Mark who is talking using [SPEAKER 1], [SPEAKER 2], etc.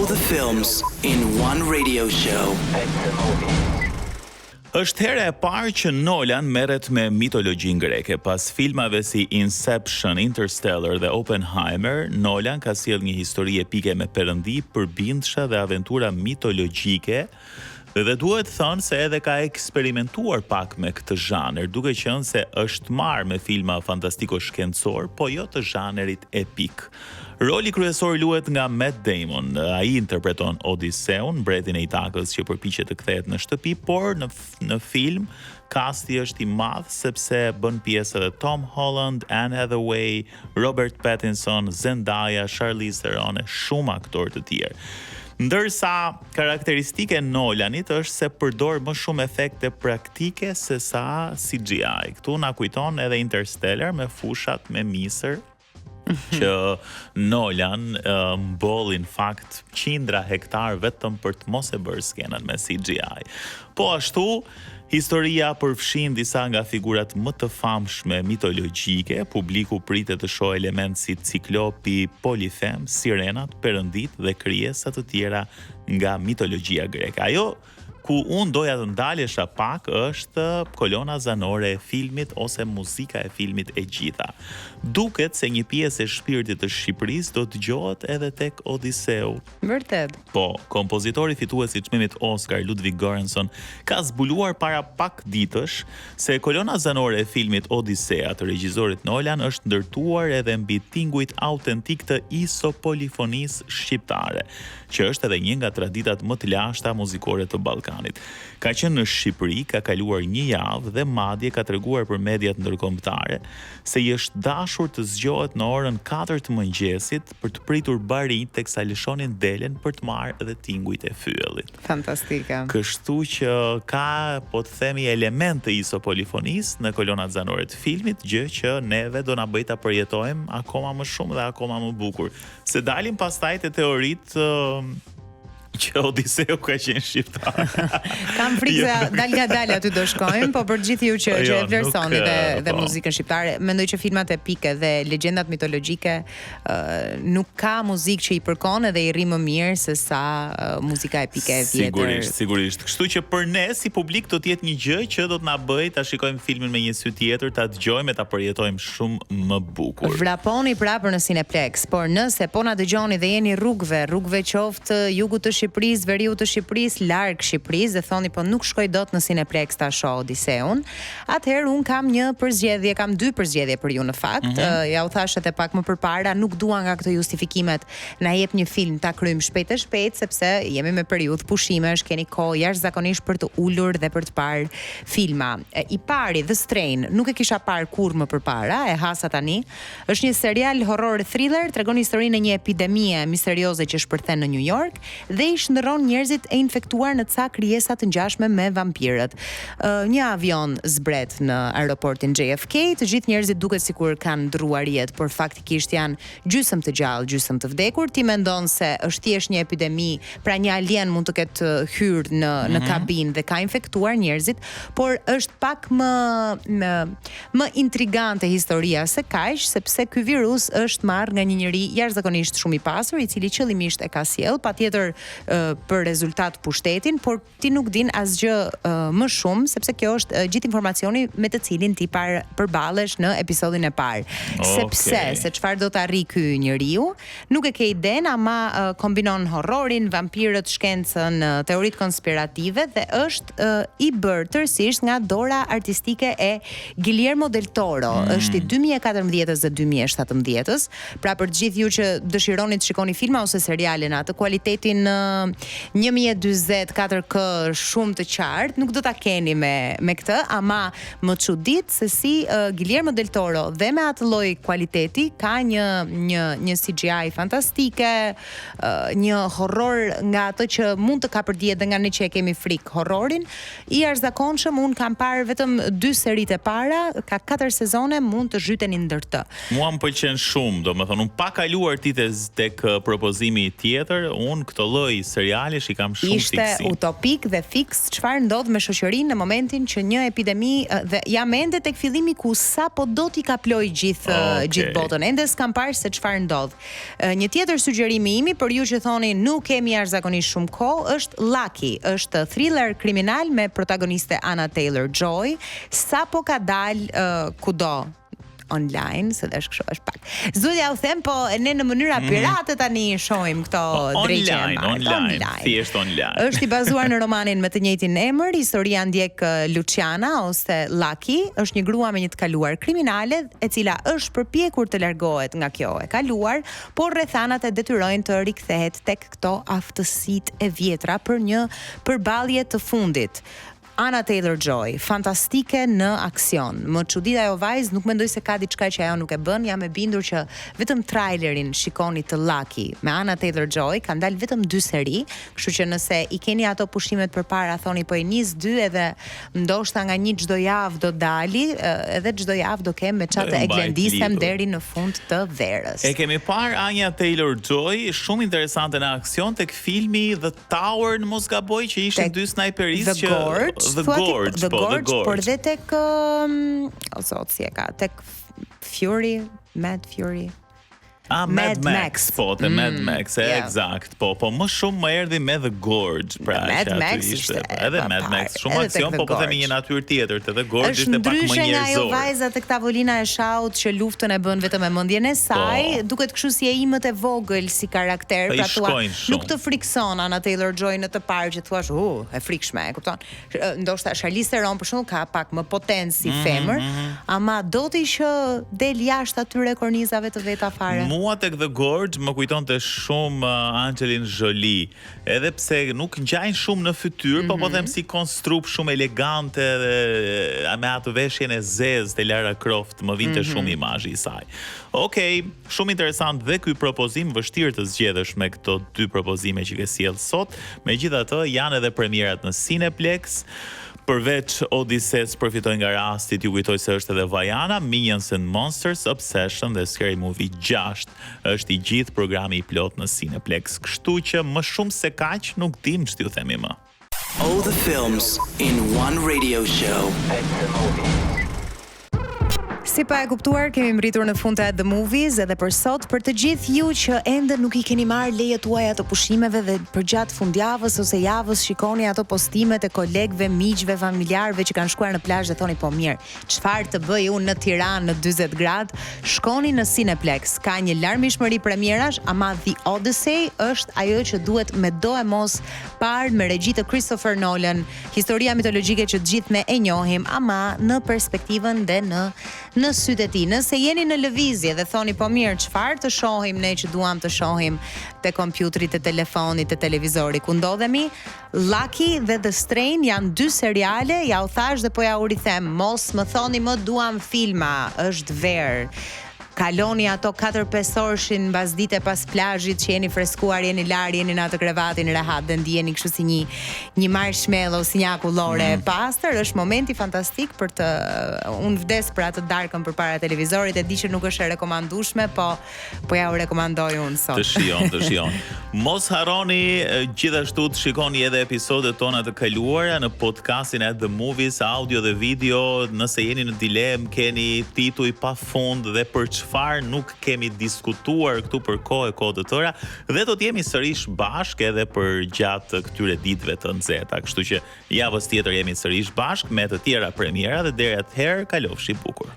[SPEAKER 1] All the films in one radio show.
[SPEAKER 2] Është hera e parë që Nolan merret me mitologjin greke. Pas filmave si Inception, Interstellar dhe Oppenheimer, Nolan ka sjellë një histori epike me perëndi, përbindshë dhe aventura mitologjike. Dhe duhet thënë se edhe ka eksperimentuar pak me këtë zhanër, duke qenë se është marrë me filma fantastiko-shkencor, po jo të zhanerit epik. Roli kryesor luhet nga Matt Damon. Ai interpreton Odiseun, mbretin e Itakës që përpiqet të kthehet në shtëpi, por në film kasti është i madh sepse bën pjesë edhe Tom Holland, Anne Hathaway, Robert Pattinson, Zendaya, Charlize Theron e shumë aktorë të tjerë. Ndërsa karakteristike e Nolanit është se përdor më shumë efekte praktike se sa CGI. Këtu na kujton edhe Interstellar me fushat me misër që Nolan mbolli në fakt qindra hektar vetëm për të mos e bërë skenën me CGI. Po ashtu, historia përfshin disa nga figurat më të famshme mitologjike, publiku pritet të shohë elementë si Ciklopi, Polifem, Sirenat, Perëndit dhe krijesa të tjera nga mitologjia greke. Ajo ku unë doja të ndalesha pak është kolona zanore e filmit ose muzika e filmit e gjitha. Duket se një pjesë e shpirtit të Shqipërisë do dëgjohet edhe tek Odiseu.
[SPEAKER 3] Vërtet.
[SPEAKER 2] Po, kompozitori fituesi i çmimit Oscar Ludwig Göransson ka zbuluar para pak ditësh se kolona zanore e filmit Odisea të regjisorit Nolan është ndërtuar edhe mbi tingujt autentik të isopolifonisë shqiptare, që është edhe një nga traditat më të lashta muzikore të Ballkanit. Ka qenë në Shqipëri, ka kaluar një javë dhe madje ka treguar për mediat ndërkombëtare se i është dashur të zgjohet në orën 4 të mëngjesit për të pritur bari teksa lëshonin delen për të marrë edhe tingujt e fyellit.
[SPEAKER 3] Fantastike.
[SPEAKER 2] Kështu që ka, po të themi, element të isopolifonisë në kolonat zanore të filmit, gjë që neve do na bëj ta përjetojmë akoma më shumë dhe akoma më bukur. Se dalim pastaj te teoritë që Odiseu ka qenë shqiptar.
[SPEAKER 3] Kam frikë se dal nga dal aty do shkojmë, po për gjithë ju që e vlerësoni dhe muzikën shqiptare, mendoj që filmat epike dhe legjendat mitologjike nuk ka muzikë që i përkon edhe i rri më mirë se sa muzika epike e vjetër.
[SPEAKER 2] Sigurisht. Kështu që për ne si publik do të jetë një gjë që do të na bëjë ta shikojmë filmin me një sy tjetër, ta dëgjojmë e ta përjetojmë shumë më bukur.
[SPEAKER 3] Vraponi prapër në Cineplex, por nëse po na dëgjoni dhe jeni rrugëve qoftë jugu të Shqipërisë, veriu të Shqipërisë, larg Shqipërisë dhe thoni po nuk shkoj dot në Cineplex ta shoh Odiseun, atëherë un kam një përzgjedhje, kam dy përzgjedhje për ju në fakt. Ja u thash edhe pak më përpara, nuk dua nga këto justifikimet na jep një film ta kryjm shpejt sepse jemi me periudhë pushimesh, keni kohë jashtëzakonisht për të ulur dhe për të parë filma. I pari The Strain nuk e kisha parë kurrë më përpara, e hasa tani. Është një serial horror thriller, tregon historinë e një epidemie misterioze që shpërthen në New York dhe i shndërron njerëzit e infektuar në ca krijesa të ngjashme me vampirët. Një avion zbret në aeroportin JFK, të gjithë njerëzit duket sikur kanë ndrruar jetë, por faktikisht janë gjysmë të gjallë, gjysmë të vdekur. Ti mendon se është thjesht një epidemi, pra një alien mund të ketë hyrë në kabinë dhe ka infektuar njerëzit, por është pak më intrigante historia se kaq, sepse ky virus është marrë nga një njerëz jashtëzakonisht shumë i pasur, i cili qëllimisht e ka sjell, patjetër për rezultat pushtetin, por ti nuk din asgjë më shumë, sepse kjo është gjithë informacioni me të cilin ti përballesh në episodin e parë. Sepse se çfarë do të arrijë ky njeriu, nuk e ke iden, ama kombinon horrorin, vampirët, shkencën, teoritë konspirative dhe është i bërë tërësisht nga dora artistike e Guillermo del Toro. Është i 2014 dhe 2017, pra për të gjithë ju që dëshironi të shikoni filma ose seriale në atë kualitetin 1040 4K shumë të qartë, nuk do ta keni me këtë, ama më çudit se si Guillermo del Toro dhe me atë lloj kualiteti ka një CGI fantastike, një horror nga ato që mund të kapërdihet dhe nga ne që e kemi frikë horrorin, i jashtëzakonshëm. Un kam parë vetëm 2 seritë e para, ka 4 sezone, mund të zhyteni ndër të.
[SPEAKER 2] Mua më pëlqen shumë, domethënë un pa kaluar ti tek propozimi tjetër, un këtë lloj serialesh I kam shumë
[SPEAKER 3] Ishte
[SPEAKER 2] fiksi.
[SPEAKER 3] utopik dhe fiks çfarë ndodh me shoqërinë në momentin që një epidemi dhe jam ende tek fillimi ku sapo do t'i kaploj gjithë botën. Ende s'kam parë se çfarë ndodh. Një tjetër sugjerimi imi për ju që thoni nuk kemi jashtëzakonisht shumë kohë është Lucky, është thriller kriminal me protagoniste Anna Taylor-Joy, sapo ka dalë kudo online, se dash kështu është pak. Zudja u them, po ne në mënyra pirate tani shohim këto drejtë
[SPEAKER 2] online, thjesht online.
[SPEAKER 3] Është I bazuar në romanin me të njëjtin emër, historia ndjek Luciana ose Lucky, është një grua me një të kaluar kriminale, e cila është përpjekur të largohet nga kjo e kaluar, por rrethanat e detyrojnë të rikthehet tek këto aftësitë e vjetra për një përballje të fundit. Anna Taylor-Joy, fantastike në aksion. Më çudita ajo vajzë, nuk mendoj se ka diçka që ajo nuk e bën, jam e bindur që vetëm trailerin shikoni të Lucky me Anna Taylor-Joy, kanë dalë vetëm 2 seri, kështu që nëse I keni ato pushimet përpara, thoni po I nis 2 edhe ndoshta nga një çdo javë do dali, edhe çdo javë do kem me çatë e glendisem deri në fund të verës.
[SPEAKER 2] E kemi parë Anya Taylor-Joy, shumë interesante në aksion tek filmi The Tower, në mos gaboj, që ishin 2 snajperistë që The Gorge,
[SPEAKER 3] por dhe tek o zot si e ka, tek Fury, Mad Fury.
[SPEAKER 2] Mad Max, po, te Mad Max, eksakt, po më shumë më erdhi me The Gorge, pra
[SPEAKER 3] Mad Max ishte,
[SPEAKER 2] edhe Mad Max, shumë aksion, po themi një natyrë tjetër, te The Gorge ishte pak më njerëzor.
[SPEAKER 3] Është ndryshe nga ajo vajza tek tavolina e shaut që luftën e bën vetëm me mendjen e saj, duket kështu si e imët e vogël si karakter, pra thua, nuk të frikson Anna Taylor-Joy në të parë që thua, e frikshme, e kupton? Ndoshta Charlize Theron për shembull ka pak më potencë si femër, ama doti që del jashtë atyre kornizave të veta fare.
[SPEAKER 2] Mua tek The Gorge më kujtonte shumë Angelina Jolie, edhe pse nuk ngjajnë shumë në fytyrë, po them si konstrup shumë elegante dhe me atë veshjen e zezë të Lara Croft më vinte shumë imazhi I saj. Okej, shumë interesant dhe ky propozim, vështirë të zgjedhësh me këto 2 propozime që ke sjell sot. Megjithatë, janë edhe premierat në Cineplex. Përveç Odysseus përfitoj nga rastit, ju kujtoj se është edhe Vajana, Minions and Monsters, Obsession dhe Scary Movie 6 është I gjithë programi I plot në Cineplex. Kështu që më shumë se kaq nuk dim ç'ti ju themi më.
[SPEAKER 1] All the films in one radio show.
[SPEAKER 3] Si pa e kuptuar, kemi mbritur në fund të The Movies edhe për sot, për të gjithë ju që ende nuk I keni marrë lejet tuaja të pushimeve dhe për gjatë fundjavës ose javës shikoni ato postimet e kolegëve, miqve, familjarëve që kanë shkuar në plazh dhe thoni po mirë, çfarë të bëj unë në Tiranë në 40 gradë? Shkoni në Cineplex, ka një larmishmëri premierash, ama The Odyssey është ajo që duhet me do e mos parë me regji të Christopher Nolan, historia mitologjike që të gjithë ne e njohim, ama në perspektivën dhe në sytë e tij. Nëse jeni në lëvizje dhe thoni po mirë, çfarë të shohim ne që duam të shohim te kompjuteri, te telefoni, te televizori, ku ndodhemi? Lucky dhe The Strain janë 2 seriale, ja u thash dhe po ja u rithem, mos më thoni më duam filma, është verë. Kaloni ato 4-5 orëshin mbas dite pas plazhit që jeni freskuar, jeni lar, jeni në atë krevatin rehat dhe ndjeni kështu si një marshmallow, si një akullore e pastër, është momenti fantastik për të unë vdes për atë darkën përpara televizorit, e di që nuk është e rekomandueshme, po ja u rekomandoj unë sot.
[SPEAKER 2] Të shijon. Mos harroni gjithashtu të shikoni edhe episodet tona të kaluara në podcastin e The Movies, audio dhe video, nëse jeni në dilemë, keni tituj pafund dhe për çfarë nuk kemi diskutuar këtu për kohë të tëra, dhe do të jemi sërish bashkë edhe për gjatë këtyre ditëve të nxehta. Kështu që javës tjetër jemi sërish bashkë me të tjera premiera dhe deri atëherë kalofshi bukur.